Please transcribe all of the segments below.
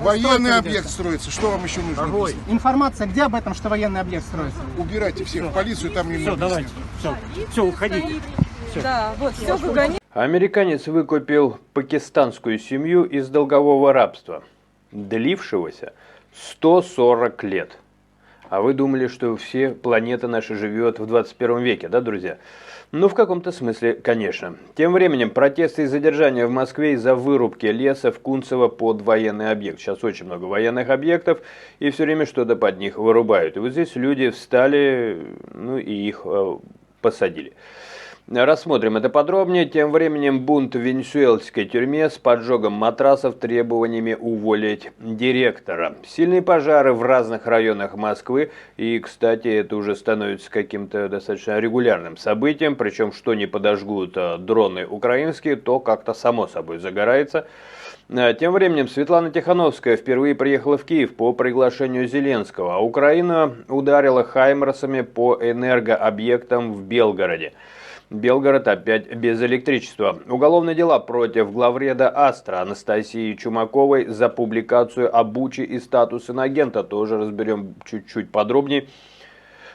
Военный объект строится. Что вам еще нужно? Информация где об этом, что военный объект строится? Убирайте всех в полицию, там им объяснят. Все, уходите. Да, вот, все выгоняют. Американец выкупил пакистанскую семью из долгового рабства, длившегося 140 лет. А вы думали, что все планета наша живет в 21 веке, да, друзья? Ну, в каком-то смысле, конечно. Тем временем протесты и задержания в Москве из-за вырубки леса в Кунцево под военный объект. Сейчас очень много военных объектов, и все время что-то под них вырубают. И вот здесь люди встали, ну и их посадили. Рассмотрим это подробнее. Тем временем бунт в венесуэльской тюрьме с поджогом матрасов, требованиями уволить директора. Сильные пожары в разных районах Москвы. И, кстати, это уже становится каким-то достаточно регулярным событием. Причем, что не подожгут дроны украинские, то как-то само собой загорается. Тем временем Светлана Тихановская впервые приехала в Киев по приглашению Зеленского. А Украина ударила хаймерсами по энергообъектам в Белгороде. Белгород опять без электричества. Уголовные дела против главреда Астра Анастасии Чумаковой за публикацию об Буче и статус иноагента. Тоже разберем чуть-чуть подробнее.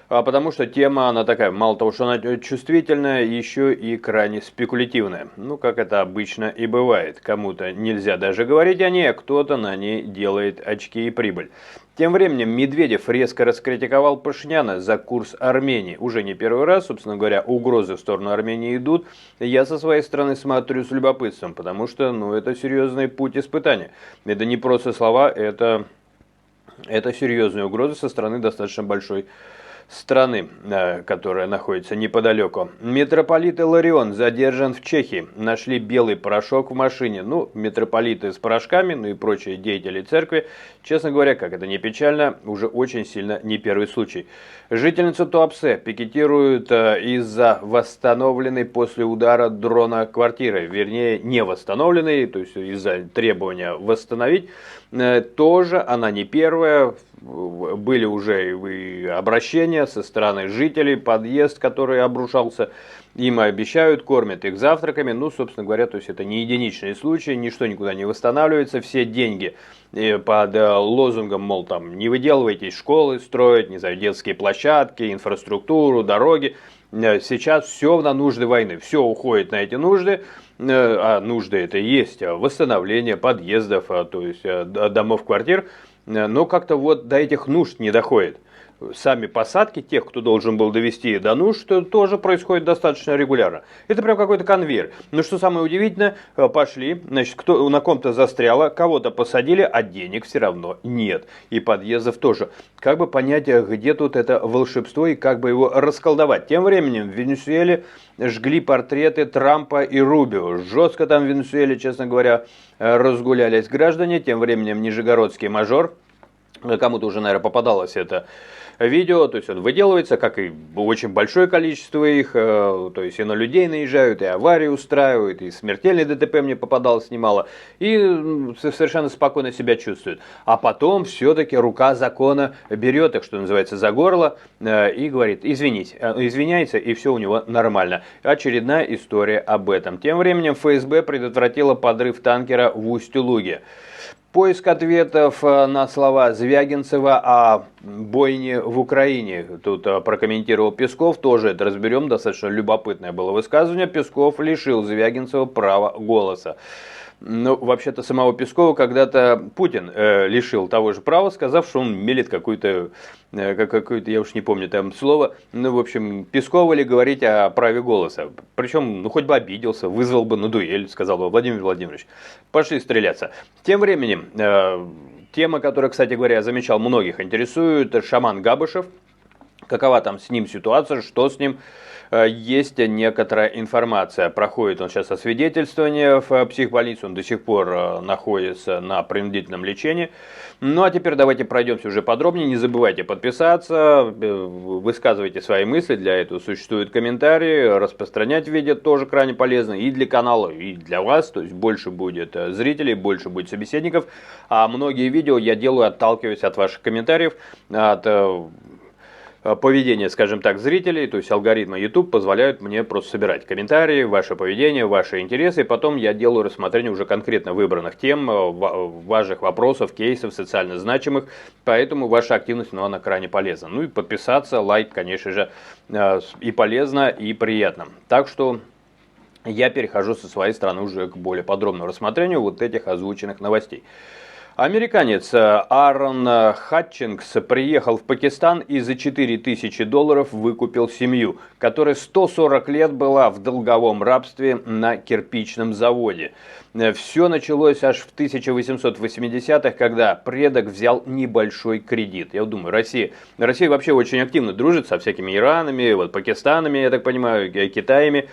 Потому что тема, она такая, мало того, что она чувствительная, еще и крайне спекулятивная. Ну, как это обычно и бывает. Кому-то нельзя даже говорить о ней, а кто-то на ней делает очки и прибыль. Тем временем Медведев резко раскритиковал Пашиняна за курс Армении. Уже не первый раз, собственно говоря, угрозы в сторону Армении идут. Я со своей стороны смотрю с любопытством, потому что, ну, это серьезный путь испытания. Это не просто слова, это серьезные угрозы со стороны достаточно большой страны, которая находится неподалеку. Митрополит Иларион задержан в Чехии. Нашли белый порошок в машине. Ну, митрополиты с порошками, ну и прочие деятели церкви. Честно говоря, как это не печально, уже очень сильно не первый случай. Жительница Туапсе пикетирует из-за восстановленной после удара дрона квартиры. Вернее, не восстановленной, то есть из-за требования восстановить. Тоже она не первая. Были уже и обращения со стороны жителей, подъезд, который обрушался, им обещают, кормят их завтраками. Ну, собственно говоря, то есть это не единичные случаи, ничто никуда не восстанавливается, все деньги под лозунгом, мол, там, не выделывайтесь, школы строить, не знаю, детские площадки, инфраструктуру, дороги. Сейчас все на нужды войны, все уходит на эти нужды, а нужды это и есть восстановление подъездов, то есть домов, квартир. Но как-то вот до этих нужд не доходит. Сами посадки тех, кто должен был довести до нужд, тоже происходит достаточно регулярно. Это прям какой-то конвейер. Но что самое удивительное, пошли, значит, кто на ком-то застряло, кого-то посадили, а денег все равно нет. И подъездов тоже. Как бы понять, где тут это волшебство и как бы его расколдовать. Тем временем в Венесуэле жгли портреты Трампа и Рубио. Жестко там в Венесуэле, честно говоря, разгулялись граждане. Тем временем нижегородский мажор, кому-то уже, наверное, попадалось это видео, то есть он выделывается, как и очень большое количество их, то есть и на людей наезжают, и аварии устраивают, и смертельные ДТП мне попадалось немало, и совершенно спокойно себя чувствуют. А потом все-таки рука закона берет их, что называется, за горло и говорит, извините, извиняется, и все у него нормально. Очередная история об этом. Тем временем ФСБ предотвратила подрыв танкера в Усть-Луге. Поиск ответов на слова Звягинцева о бойне в Украине. Тут прокомментировал Песков, тоже это разберем, достаточно любопытное было высказывание. Песков лишил Звягинцева права голоса. Ну, вообще-то самого Пескова когда-то Путин лишил того же права, сказав, что он мелет какое-то, я уж не помню там слово, ну, в общем, Пескову ли говорить о праве голоса. Причем, ну, хоть бы обиделся, вызвал бы на дуэль, сказал бы: Владимир Владимирович, пошли стреляться. Тем временем, тема, которая, кстати говоря, я замечал, многих интересует, шаман Габышев. Какова там с ним ситуация, что с ним? Есть некоторая информация. Проходит он сейчас освидетельствование в психбольнице, он до сих пор находится на принудительном лечении. Ну а теперь давайте пройдемся уже подробнее. Не забывайте подписаться, высказывайте свои мысли, для этого существуют комментарии, распространять видео тоже крайне полезно и для канала, и для вас, то есть больше будет зрителей, больше будет собеседников. А многие видео я делаю, отталкиваясь от ваших комментариев, от поведение, скажем так, зрителей, то есть алгоритмы YouTube позволяют мне просто собирать комментарии, ваше поведение, ваши интересы, и потом я делаю рассмотрение уже конкретно выбранных тем, важных вопросов, кейсов, социально значимых, поэтому ваша активность, ну, она крайне полезна. Ну и подписаться, лайк, конечно же, и полезно, и приятно. Так что я перехожу со своей стороны уже к более подробному рассмотрению вот этих озвученных новостей. Американец Аарон Хатчингс приехал в Пакистан и за $4000 выкупил семью, которая 140 лет была в долговом рабстве на кирпичном заводе. Все началось аж в 1880-х, когда предок взял небольшой кредит. Я думаю, Россия вообще очень активно дружит со всякими Иранами, вот, Пакистанами, я так понимаю, Китаями.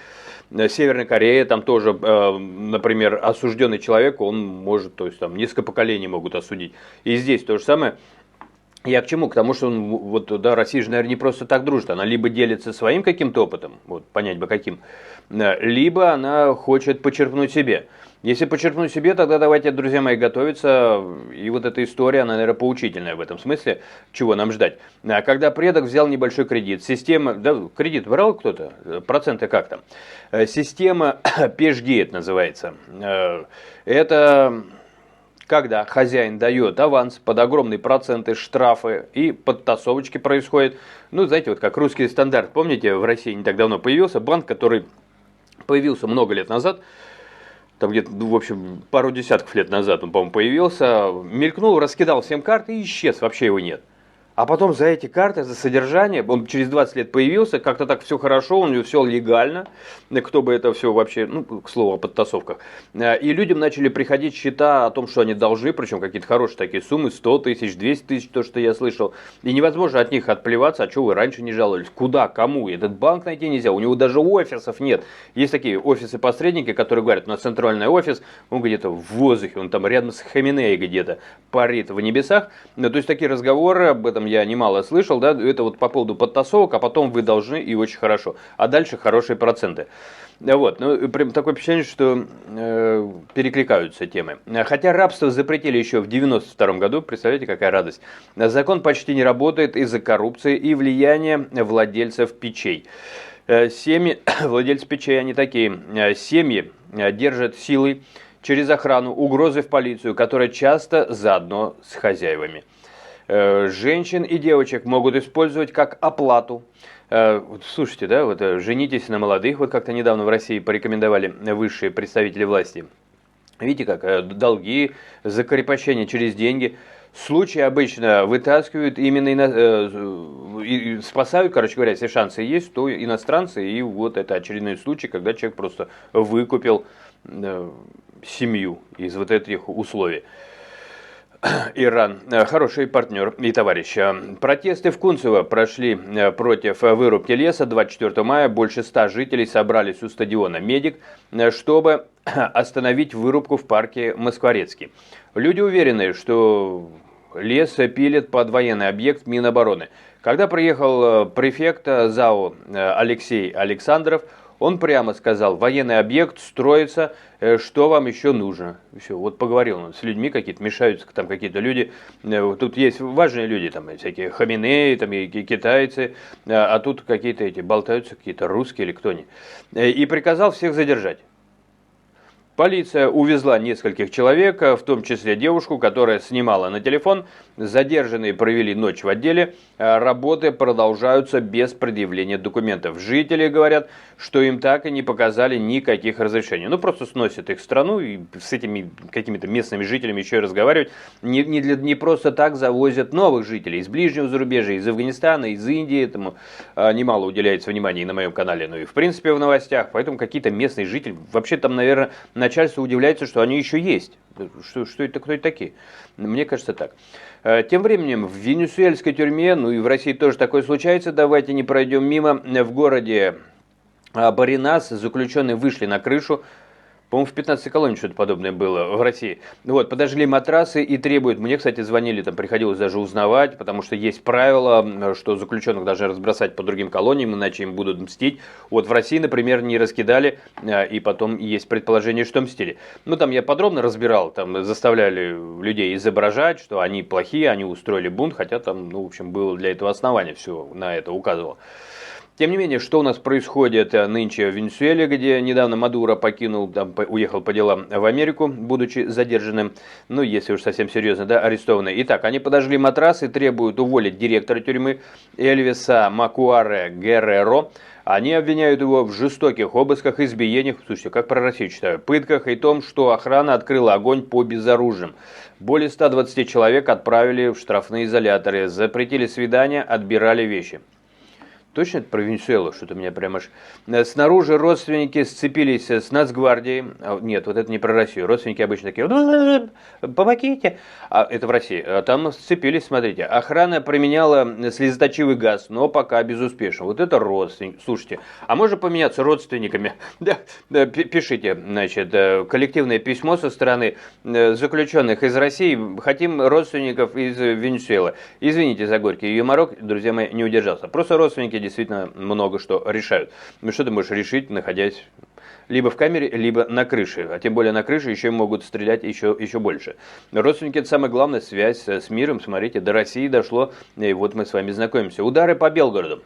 Северная Корея, там тоже, например, осужденный человек, он может, то есть там несколько поколений могут осудить. И здесь то же самое. Я к чему? К тому, что вот, да, Россия же, наверное, не просто так дружит. Она либо делится своим каким-то опытом, вот, понять бы каким, либо она хочет почерпнуть себе. Если почерпнуть себе, тогда давайте, друзья мои, готовиться. И вот эта история, она, наверное, поучительная в этом смысле, чего нам ждать. Когда предок взял небольшой кредит, система, да, кредит брал кто-то, проценты как там? Система PESG это называется. Это когда хозяин дает аванс под огромные проценты, штрафы и подтасовочки происходят. Ну, знаете, вот как русский стандарт, помните, в России не так давно появился банк, который появился много лет назад, там где-то, в общем, пару десятков лет назад он, по-моему, появился, мелькнул, раскидал всем карты и исчез, вообще его нет. А потом за эти карты, за содержание, он через 20 лет появился, как-то так все хорошо, у него все легально, кто бы это все вообще, ну, к слову о подтасовках. И людям начали приходить счета о том, что они должны, причем какие-то хорошие такие суммы, 100 тысяч, 200 тысяч, то, что я слышал. И невозможно от них отплеваться, а что вы раньше не жаловались, куда, кому, этот банк найти нельзя, у него даже офисов нет. Есть такие офисы-посредники, которые говорят, у нас центральный офис, он где-то в воздухе, он там рядом с Хаминеей где-то парит в небесах. То есть такие разговоры, об этом я немало слышал, да, это вот по поводу подтасовок, а потом вы должны и очень хорошо, а дальше хорошие проценты. Вот, ну, прям такое впечатление, что перекликаются темы. Хотя рабство запретили еще в 92 году, представляете, какая радость. Закон почти не работает из-за коррупции и влияния владельцев печей. Семьи, владельцы печей, они такие, семьи держат силой через охрану, угрозы в полицию, которая часто заодно с хозяевами. Женщин и девочек могут использовать как оплату. Слушайте, да, вот женитесь на молодых, вот как-то недавно в России порекомендовали высшие представители власти. Видите, как долги, закрепощение через деньги. Случаи обычно вытаскивают именно, и спасают, короче говоря, если шансы есть, то иностранцы. И вот это очередной случай, когда человек просто выкупил семью из вот этих условий. Иран. Хороший партнер и товарищ. Протесты в Кунцево прошли против вырубки леса 24 мая. Больше 100 жителей собрались у стадиона «Медик», чтобы остановить вырубку в парке Москворецкий. Люди уверены, что лес пилят под военный объект Минобороны. Когда приехал префект ЗАО Алексей Александров, он прямо сказал: военный объект строится, что вам еще нужно? Все, вот поговорил он с людьми, какие-то мешаются, там какие-то люди. Тут есть важные люди, там всякие Хаминеи, там и китайцы, а тут какие-то эти болтаются, какие-то русские или кто-нибудь. И приказал всех задержать. Полиция увезла нескольких человек, в том числе девушку, которая снимала на телефон. Задержанные провели ночь в отделе. Работы продолжаются без предъявления документов. Жители говорят, что им так и не показали никаких разрешений. Ну, просто сносят их страну, и с этими какими-то местными жителями еще и разговаривать. Не просто так завозят новых жителей из ближнего зарубежья, из Афганистана, из Индии. Этому немало уделяется внимания и на моем канале, ну и в принципе в новостях. Поэтому какие-то местные жители, вообще там, наверное, начальство удивляется, что они еще есть. Что это, кто это такие? Мне кажется так. Тем временем в венесуэльской тюрьме, ну и в России тоже такое случается, давайте не пройдем мимо, в городе Баринас заключенные вышли на крышу По-моему, в 15 колонии что-то подобное было в России. Вот, подожгли матрасы и требуют, мне, кстати, звонили, там приходилось даже узнавать, потому что есть правило, что заключенных должны разбросать по другим колониям, иначе им будут мстить. Вот в России, например, не раскидали, и потом есть предположение, что мстили. Ну, там я подробно разбирал, там заставляли людей изображать, что они плохие, они устроили бунт, хотя там, ну, в общем, было для этого основание, все на это указывало. Тем не менее, что у нас происходит нынче в Венесуэле, где недавно Мадуро покинул, там, уехал по делам в Америку, будучи задержанным, ну, если уж совсем серьезно, да, арестованным. Итак, они подожгли матрас и требуют уволить директора тюрьмы Эльвиса Макуаре Герреро. Они обвиняют его в жестоких обысках, избиениях, слушайте, как про Россию читаю, пытках и том, что охрана открыла огонь по безоружным. Более 120 человек отправили в штрафные изоляторы, запретили свидания, отбирали вещи. Точно это про Венесуэлу? Что-то меня прям аж... Снаружи родственники сцепились с Нацгвардией. Нет, вот это не про Россию. Родственники обычно такие, помогите. А это в России. Там сцепились, смотрите. Охрана применяла слезоточивый газ, но пока безуспешно. Вот это родственники. Слушайте, а можно поменяться родственниками? Да, пишите, значит, коллективное письмо со стороны заключенных из России. Хотим родственников из Венесуэлы. Извините за горький юморок, друзья мои, не удержался. Просто родственники действительно много что решают. Ну что ты можешь решить, находясь либо в камере, либо на крыше. А тем более на крыше еще могут стрелять еще больше. Родственники — это самая главная связь с миром. Смотрите, до России дошло, и вот мы с вами знакомимся. Удары по Белгороду.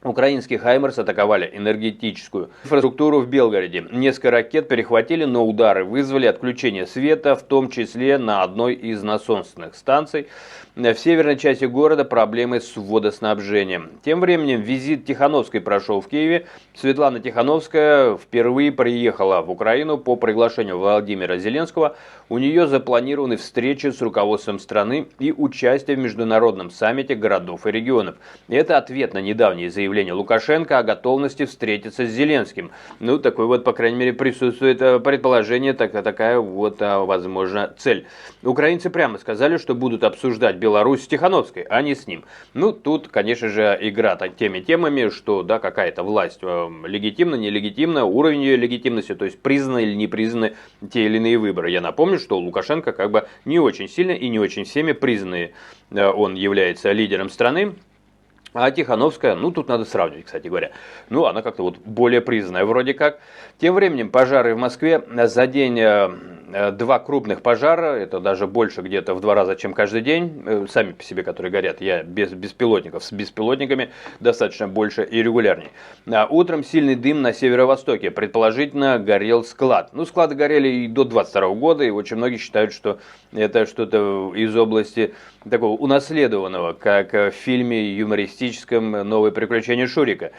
Украинские «Хаймерс» атаковали энергетическую инфраструктуру в Белгороде. Несколько ракет перехватили, но удары вызвали отключение света, в том числе на одной из насосных станций. В северной части города проблемы с водоснабжением. Тем временем визит Тихановской прошел в Киеве. Светлана Тихановская впервые приехала в Украину по приглашению Владимира Зеленского. У нее запланированы встречи с руководством страны и участие в международном саммите городов и регионов. Это ответ на недавние заявления Лукашенко о готовности встретиться с Зеленским. Ну, такой вот, по крайней мере, присутствует предположение, такая вот, возможно, цель. Украинцы прямо сказали, что будут обсуждать Беларусь с Тихановской, а не с ним. Ну, тут, конечно же, игра теми темами, что, да, какая-то власть легитимна, нелегитимна, уровень ее легитимности, то есть признаны или не признаны те или иные выборы. Я напомню, что Лукашенко как бы не очень сильно и не очень всеми признанный, он является лидером страны. А Тихановская, ну тут надо сравнивать, кстати говоря. Ну, она как-то вот более признанная вроде как. Тем временем пожары в Москве. За день 2 крупных пожара, это даже больше где-то в 2 раза, чем каждый день. Сами по себе, которые горят, я без беспилотников, с беспилотниками достаточно больше и регулярнее. Утром сильный дым на северо-востоке, предположительно горел склад. Ну, склады горели и до 22 года, и очень многие считают, что это что-то из области такого унаследованного, как в фильме юмористическом «Новые приключения Шурика»,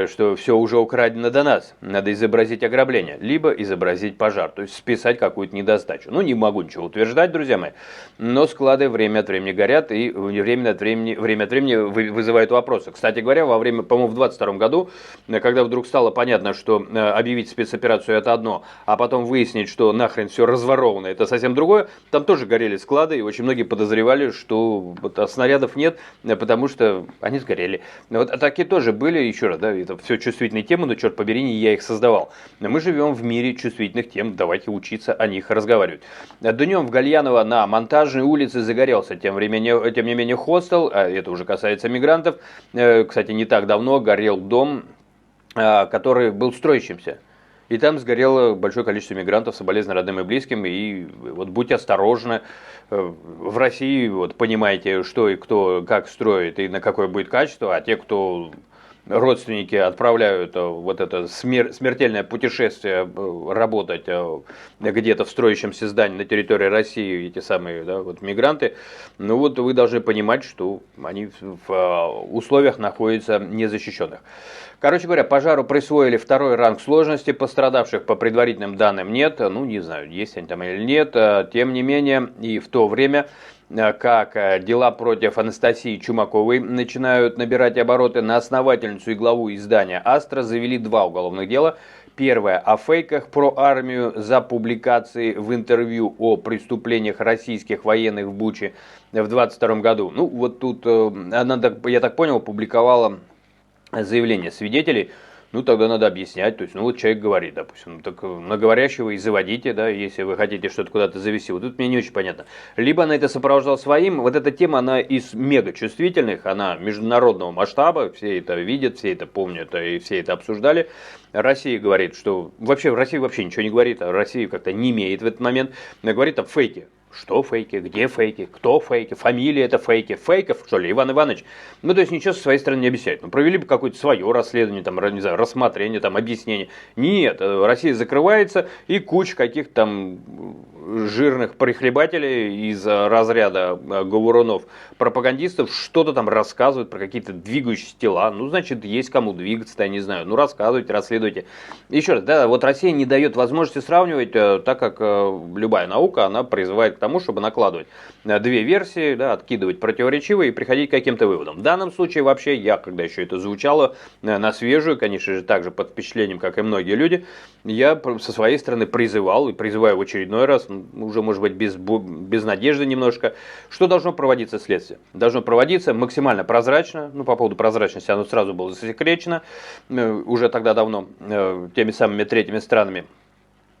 что все уже украдено до нас, надо изобразить ограбление, либо изобразить пожар, то есть списать какую-то недостачу. Ну, не могу ничего утверждать, друзья мои, но склады время от времени горят и время от времени вызывают вопросы. Кстати говоря, по-моему, в 22 году, когда вдруг стало понятно, что объявить спецоперацию это одно, а потом выяснить, что нахрен все разворовано, это совсем другое, там тоже горели склады, и очень многие подозревали, что снарядов нет, потому что они сгорели. Вот атаки тоже были, еще раз, да, это все чувствительные темы, но, черт побери, не я их создавал. Мы живем в мире чувствительных тем, давайте учиться о них разговаривать. Днем в Гальяново на Монтажной улице загорелся, тем не менее, хостел, а это уже касается мигрантов. Кстати, не так давно горел дом, который был строящимся. И там сгорело большое количество мигрантов, соболезную родным и близким. И вот будьте осторожны. В России вот понимаете, что и кто как строит и на какое будет качество. А те, кто родственники отправляют вот это смертельное путешествие работать где-то в строящемся здании на территории России, эти самые, да, вот мигранты, ну вот вы должны понимать, что они в условиях находятся незащищенных. Короче говоря, пожару присвоили 2-й ранг сложности, пострадавших по предварительным данным нет, ну не знаю, есть они там или нет, тем не менее и в то время, как дела против Анастасии Чумаковой начинают набирать обороты, на основательницу и главу издания «Астра» завели 2 уголовных дела. Первое о фейках про армию за публикации в интервью о преступлениях российских военных в Буче в 22 году. Ну вот тут она, я так понял, публиковала заявления свидетелей, ну тогда надо объяснять, то есть, ну вот человек говорит, допустим, ну, так на говорящего и заводите, да, если вы хотите что-то куда-то завести. Вот тут мне не очень понятно. Либо она это сопровождала своим, вот эта тема, она из мега чувствительных, она международного масштаба, все это видят, все это помнят и все это обсуждали. Россия говорит, что вообще в России вообще ничего не говорит, а Россия как-то не имеет в этот момент, она говорит там фейки. Что фейки? Где фейки? Кто фейки? Фамилия это фейки? Фейков, что ли, Иван Иванович? Ну, то есть ничего со своей стороны не объясняет. Ну, провели бы какое-то свое расследование, там, не знаю, рассмотрение, там, объяснение. Нет, Россия закрывается, и куча каких-то там жирных прихлебателей из разряда говорунов, пропагандистов что-то там рассказывают про какие-то двигающиеся тела. Ну, значит, есть кому двигаться, я не знаю. Ну, рассказывайте, расследуйте. Еще раз, да, вот Россия не дает возможности сравнивать, так как любая наука, она призывает к тому, чтобы накладывать две версии, да, откидывать противоречивые и приходить к каким-то выводам. В данном случае вообще я, когда еще это звучало на свежую, конечно же, также под впечатлением, как и многие люди, я со своей стороны призывал и призываю в очередной раз, уже, может быть, без надежды немножко, что должно проводиться следствие. Должно проводиться максимально прозрачно, ну, по поводу прозрачности оно сразу было засекречено, уже тогда давно, теми самыми третьими странами.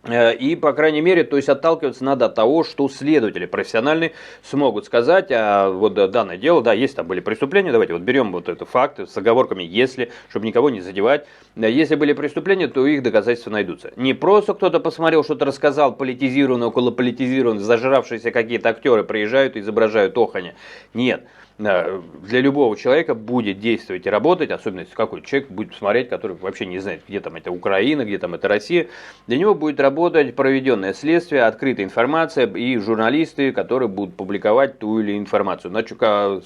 И, по крайней мере, то есть отталкиваться надо от того, что следователи профессиональные смогут сказать, а вот данное дело, да, если там были преступления, давайте вот берем вот это факты с оговорками «если», чтобы никого не задевать. Если были преступления, то их доказательства найдутся. Не просто кто-то посмотрел, что-то рассказал, политизированно, околополитизированно, зажравшиеся какие-то актеры приезжают и изображают оханье. Нет. Для любого человека будет действовать и работать, особенно если какой-то человек будет смотреть, который вообще не знает, где там это Украина, где там это Россия. Для него будет работать проведенное следствие, открытая информация и журналисты, которые будут публиковать ту или иную информацию. Значит,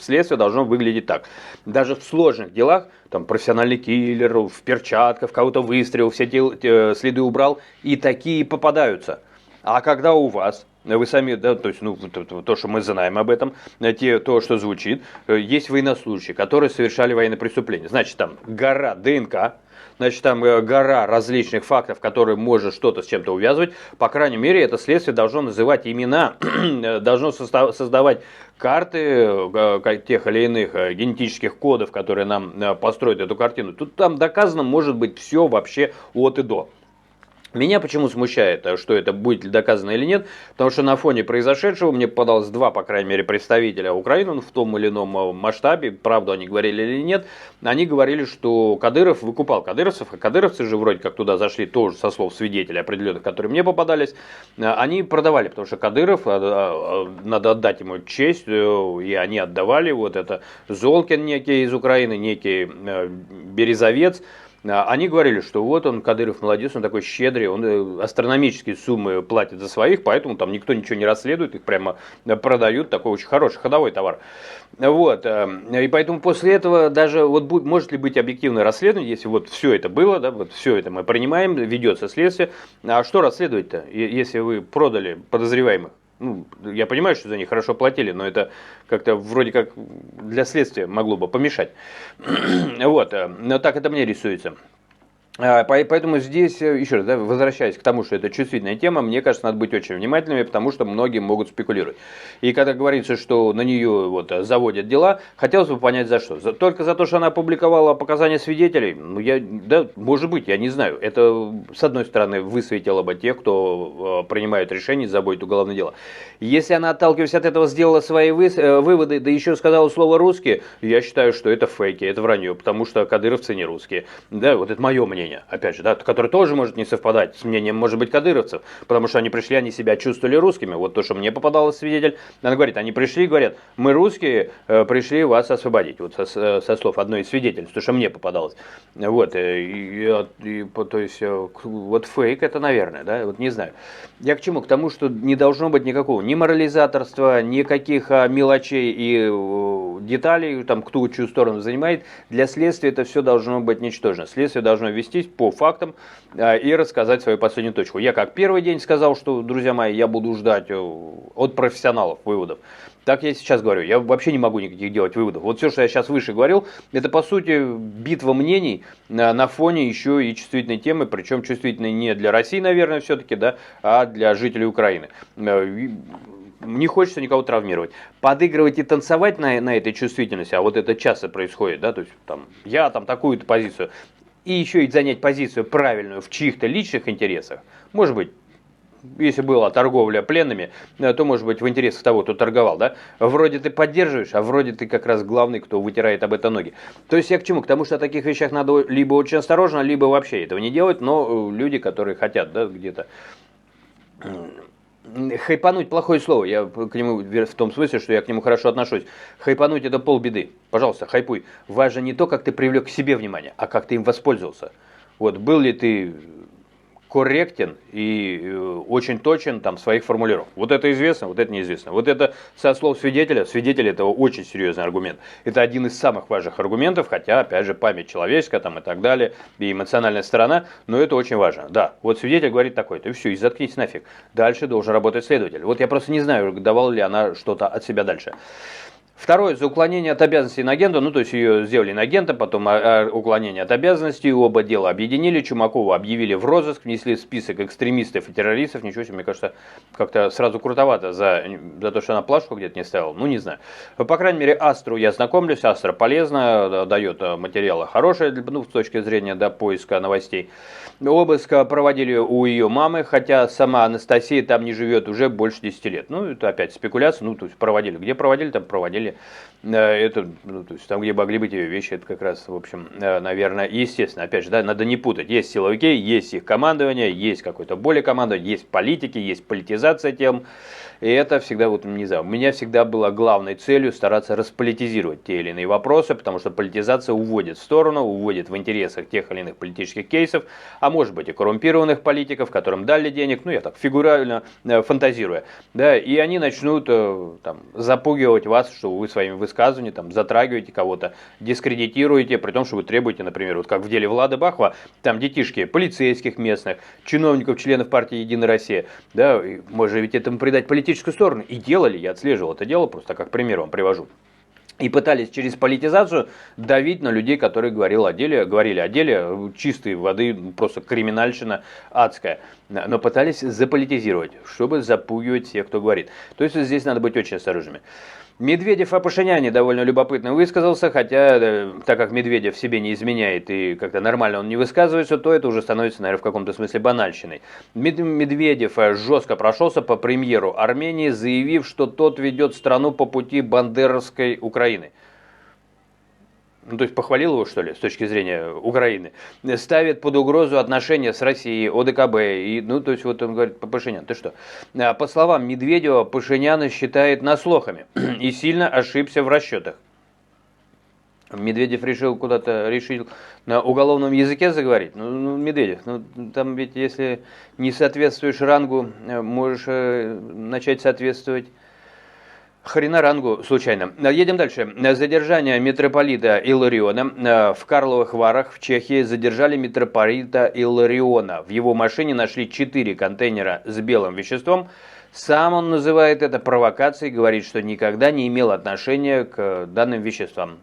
следствие должно выглядеть так. Даже в сложных делах, там профессиональный киллер, в перчатках, кого-то выстрелил, все следы убрал, и такие попадаются. А когда у вас, вы сами, да, то есть, ну, то, что мы знаем об этом, то, что звучит, есть военнослужащие, которые совершали военные преступления. Значит, там гора ДНК, значит, там гора различных фактов, которые может что-то с чем-то увязывать. По крайней мере, это следствие должно называть имена, должно создавать карты тех или иных генетических кодов, которые нам построят эту картину. Тут там доказано может быть все вообще от и до. Меня почему смущает, что это будет ли доказано или нет, потому что на фоне произошедшего мне попадалось два, по крайней мере, представителя Украины в том или ином масштабе, правду они говорили или нет, они говорили, что Кадыров выкупал кадыровцев, а кадыровцы же вроде как туда зашли тоже со слов свидетелей определенных, которые мне попадались, они продавали, потому что Кадыров, надо отдать ему честь, и они отдавали, вот это Золкин некий из Украины, некий Березовец. Они говорили, что вот он, Кадыров, молодец, он такой щедрый, он астрономические суммы платит за своих, поэтому там никто ничего не расследует, их прямо продают, такой очень хороший ходовой товар. Вот, и поэтому после этого даже, вот может ли быть объективное расследование, если вот все это было, да, вот все это мы принимаем, ведется следствие, а что расследовать-то, если вы продали подозреваемых? Ну, я понимаю, что за них хорошо платили, но это как-то вроде как для следствия могло бы помешать. Вот, но так это мне рисуется. Поэтому здесь, еще раз, да, возвращаясь к тому, что это чувствительная тема, мне кажется, надо быть очень внимательными, потому что многие могут спекулировать. И когда говорится, что на нее вот заводят дела, хотелось бы понять за что. Только за то, что она опубликовала показания свидетелей, ну, да, может быть, я не знаю. Это, с одной стороны, высветило бы тех, кто принимает решение заводить уголовное дело. Если она, отталкиваясь от этого, сделала свои выводы, да еще сказала слово «русские», я считаю, что это фейки, это вранье, потому что кадыровцы не русские. Да, вот это мое мнение. Опять же, да, которое тоже может не совпадать с мнением, может быть, кадыровцев, потому что они пришли, они себя чувствовали русскими. Вот то, что мне попадалось свидетель, она говорит, они пришли и говорят, мы русские, пришли вас освободить. Вот со слов одной из свидетельств, то, что мне попадалось. Вот, то есть, вот фейк это, наверное, да, вот не знаю. Я к чему? К тому, что не должно быть никакого ни морализаторства, никаких мелочей и деталей, там, кто чью сторону занимает. Для следствия это все должно быть ничтожно. Следствие должно вестись по фактам и рассказать свою последнюю точку. Я как первый день сказал, что, друзья мои, я буду ждать от профессионалов выводов. Так я сейчас говорю, я вообще не могу никаких делать выводов. Вот все, что я сейчас выше говорил, это по сути битва мнений на фоне еще и чувствительной темы, причем чувствительной не для России, наверное, все-таки, да, а для жителей Украины. Не хочется никого травмировать. Подыгрывать и танцевать на этой чувствительности, а вот это часто происходит, да, то есть там, я там такую-то позицию. и еще и занять позицию правильную в чьих-то личных интересах, может быть, если была торговля пленными, то, может быть, в интересах того, кто торговал, да? Вроде ты поддерживаешь, а вроде ты как раз главный, кто вытирает об этом ноги. То есть я к чему? К тому, что о таких вещах надо либо очень осторожно, либо вообще этого не делать, но люди, которые хотят, да, где-то хайпануть — плохое слово, я к нему в том смысле, что я к нему хорошо отношусь. Хайпануть — это полбеды. Пожалуйста, хайпуй. Важно не то, как ты привлек к себе внимание, а как ты им воспользовался. Вот был ли ты корректен и очень точен там в своих формулировках. Вот это известно, вот это неизвестно. Вот это со слов свидетеля. Свидетель — это очень серьезный аргумент. Это один из самых важных аргументов, хотя, опять же, память человеческая там и так далее, и эмоциональная сторона, но это очень важно. Да, вот свидетель говорит такой-то, и все, и заткнись нафиг. Дальше должен работать следователь. Вот я просто не знаю, давала ли она что-то от себя дальше. Второе, за уклонение от обязанностей иноагента, ну то есть ее сделали иноагентом, потом уклонение от обязанностей, оба дела объединили, Чумакова объявили в розыск, внесли в список экстремистов и террористов, ничего себе, мне кажется, как-то сразу крутовато за то, что она плашку где-то не ставила, ну не знаю. По крайней мере, Астру я знакомлюсь, Астра полезна, дает материалы хорошие, ну, с точки зрения до поиска новостей. Обыск проводили у ее мамы, хотя сама Анастасия там не живет уже больше 10 лет. Ну, это опять спекуляция, ну, то есть проводили. Где проводили, там проводили. Это, ну, то есть там, где могли быть ее вещи, это как раз, в общем, наверное, естественно. Опять же, да, надо не путать. Есть силовики, есть их командование, есть какое-то более командование, есть политики, есть политизация тем. И это всегда, вот, не знаю, у меня всегда была главной целью стараться располитизировать те или иные вопросы, потому что политизация уводит в сторону, уводит в интересах тех или иных политических кейсов, а может быть и коррумпированных политиков, которым дали денег, ну я так фигурально фантазируя, да, и они начнут там запугивать вас, что вы своими высказываниями там затрагиваете кого-то, дискредитируете, при том, что вы требуете, например, вот как в деле Влада Бахова, там детишки полицейских местных, чиновников, членов партии «Единая Россия», да, можно ведь этому придать политическую сторону, и делали, я отслеживал это дело, просто как пример вам привожу. И пытались через политизацию давить на людей, которые говорили о деле чистой воды, просто криминальщина адская. Но пытались заполитизировать, чтобы запугивать всех, кто говорит. То есть здесь надо быть очень осторожными. Медведев о Пашиняне довольно любопытно высказался, хотя, так как Медведев себе не изменяет и как-то нормально он не высказывается, то это уже становится, наверное, в каком-то смысле банальщиной. Медведев жестко прошелся по премьеру Армении, заявив, что тот ведет страну по пути бандеровской Украины. Ну, то есть похвалил его, что ли, с точки зрения Украины, ставит под угрозу отношения с Россией, ОДКБ, и, ну, то есть вот он говорит, Пашинян, ты что? По словам Медведева, Пашиняна считает нас лохами и сильно ошибся в расчетах. Медведев решил на уголовном языке заговорить. Ну, Медведев, ну, там ведь если не соответствуешь рангу, можешь начать соответствовать хрена рангу случайно. Едем дальше. Задержание митрополита Иллариона в Карловых Варах в Чехии. Задержали митрополита Иллариона. В его машине нашли 4 контейнера с белым веществом. Сам он называет это провокацией, говорит, что никогда не имел отношения к данным веществам.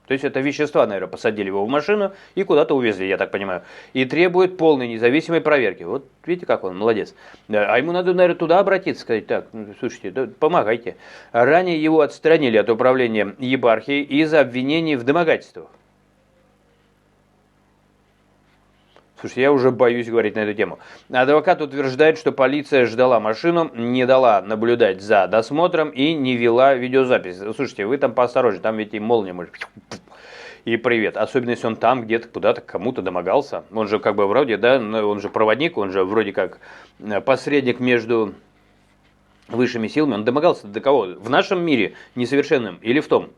То есть это вещества, наверное, посадили его в машину и куда-то увезли, я так понимаю. И требует полной независимой проверки. Вот видите, как он, молодец. А ему надо, наверное, туда обратиться, сказать, так, слушайте, да, помогайте. Ранее его отстранили от управления епархией из-за обвинений в домогательствах. Слушайте, я уже боюсь говорить на эту тему. Адвокат утверждает, что полиция ждала машину, не дала наблюдать за досмотром и не вела видеозапись. Слушайте, вы там поосторожнее, там ведь и молния может... И привет. Особенно если он там где-то куда-то кому-то домогался. Он же как бы вроде, да, он же проводник, он же вроде как посредник между высшими силами. Он домогался до кого? В нашем мире несовершенным или в том?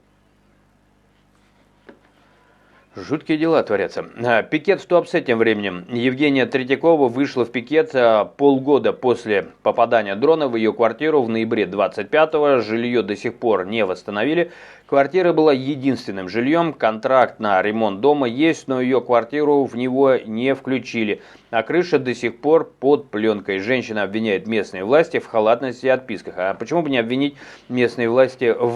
Жуткие дела творятся. Пикет в Туапсе тем временем. Евгения Третьякова вышла в пикет полгода после попадания дрона в ее квартиру в ноябре 25-го. Жилье до сих пор не восстановили. Квартира была единственным жильем. Контракт на ремонт дома есть, но ее квартиру в него не включили. а крыша до сих пор под пленкой. Женщина обвиняет местные власти в халатности и отписках. А почему бы не обвинить местные власти в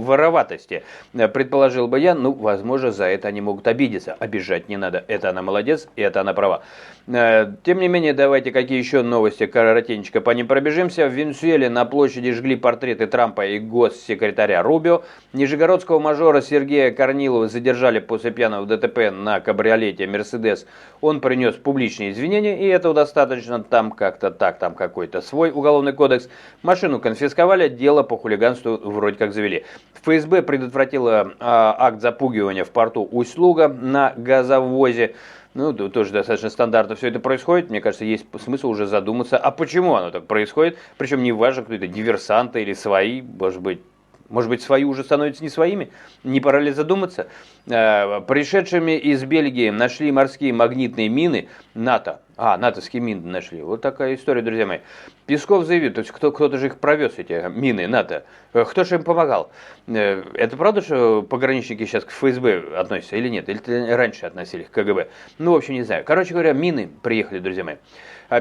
вороватости? Предположил бы я, возможно, за это они могут обидеться. Обижать не надо. Это она молодец, и это она права. Тем не менее, давайте какие еще новости коротенько по ним пробежимся. В Венесуэле на площади жгли портреты Трампа и госсекретаря Рубио. Нижегородского мажора Сергея Корнилова задержали после пьяного ДТП на кабриолете «Мерседес». Он принес публичные извинения, и этого достаточно. Там как-то так, там какой-то свой уголовный кодекс. Машину конфисковали, дело по хулиганству вроде как завели. ФСБ предотвратила акт запугивания в порту Усть-Луга на газовозе. Тоже достаточно стандартно все это происходит. Мне кажется, есть смысл уже задуматься, а почему оно так происходит. Причем не важно, кто это, диверсанты или свои, может быть, свои уже становятся не своими. Не пора ли задуматься? Пришедшими из Бельгии нашли морские магнитные мины НАТО. натовские мины нашли. Вот такая история, друзья мои. Песков заявил, то есть кто-то же их провез, эти мины НАТО. Кто же им помогал? Это правда, что пограничники сейчас к ФСБ относятся или нет? Или раньше относились к КГБ? В общем, не знаю. Короче говоря, мины приехали, друзья мои.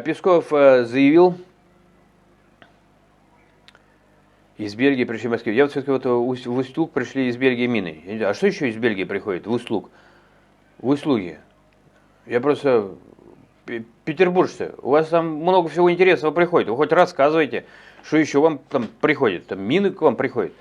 Песков заявил... Из Бельгии пришли в Москву. Я все-таки в Усть-Луг пришли из Бельгии мины. А что еще из Бельгии приходит в Усть-Луг? В Усть-Луге. Я просто... Петербуржцы, у вас там много всего интересного приходит. Вы хоть рассказывайте, что еще вам там приходит. Там мины к вам приходят.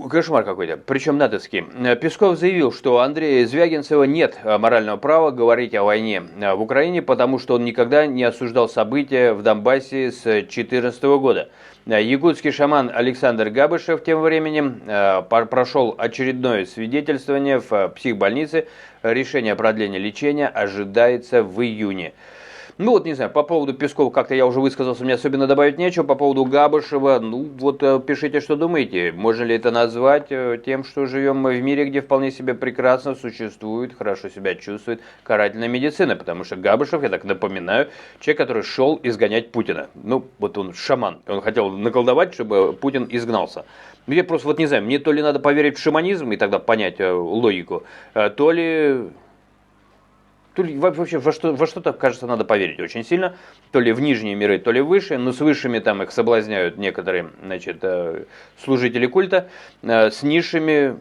Кошмар какой-то, причем натовский. Песков заявил, что у Андрея Звягинцева нет морального права говорить о войне в Украине, потому что он никогда не осуждал события в Донбассе с 2014 года. Якутский шаман Александр Габышев тем временем прошел очередное свидетельствование в психбольнице. Решение о продлении лечения ожидается в июне. Не знаю, по поводу Пескова как-то я уже высказался, мне особенно добавить нечего. По поводу Габышева, пишите, что думаете. Можно ли это назвать тем, что живем мы в мире, где вполне себе прекрасно существует, хорошо себя чувствует карательная медицина? Потому что Габышев, я так напоминаю, человек, который шел изгонять Путина. Он шаман. Он хотел наколдовать, чтобы Путин изгнался. Я просто не знаю, мне то ли надо поверить в шаманизм и тогда понять логику, то ли вообще во что-то, кажется, надо поверить очень сильно. То ли в нижние миры, то ли в высшие. Но с высшими там их соблазняют некоторые, служители культа. С низшими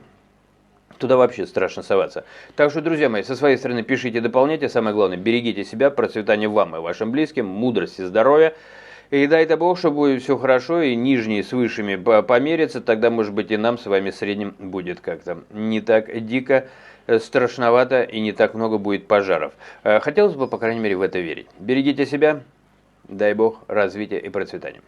туда вообще страшно соваться. Так что, друзья мои, со своей стороны пишите, дополняйте. Самое главное, берегите себя, процветания вам и вашим близким, мудрости, здоровья. И дай-то Бог, что будет все хорошо, и нижние с высшими померятся. Тогда, может быть, и нам с вами средним будет как-то не так дико, страшновато и не так много будет пожаров. Хотелось бы, по крайней мере, в это верить. Берегите себя, дай Бог, развития и процветания.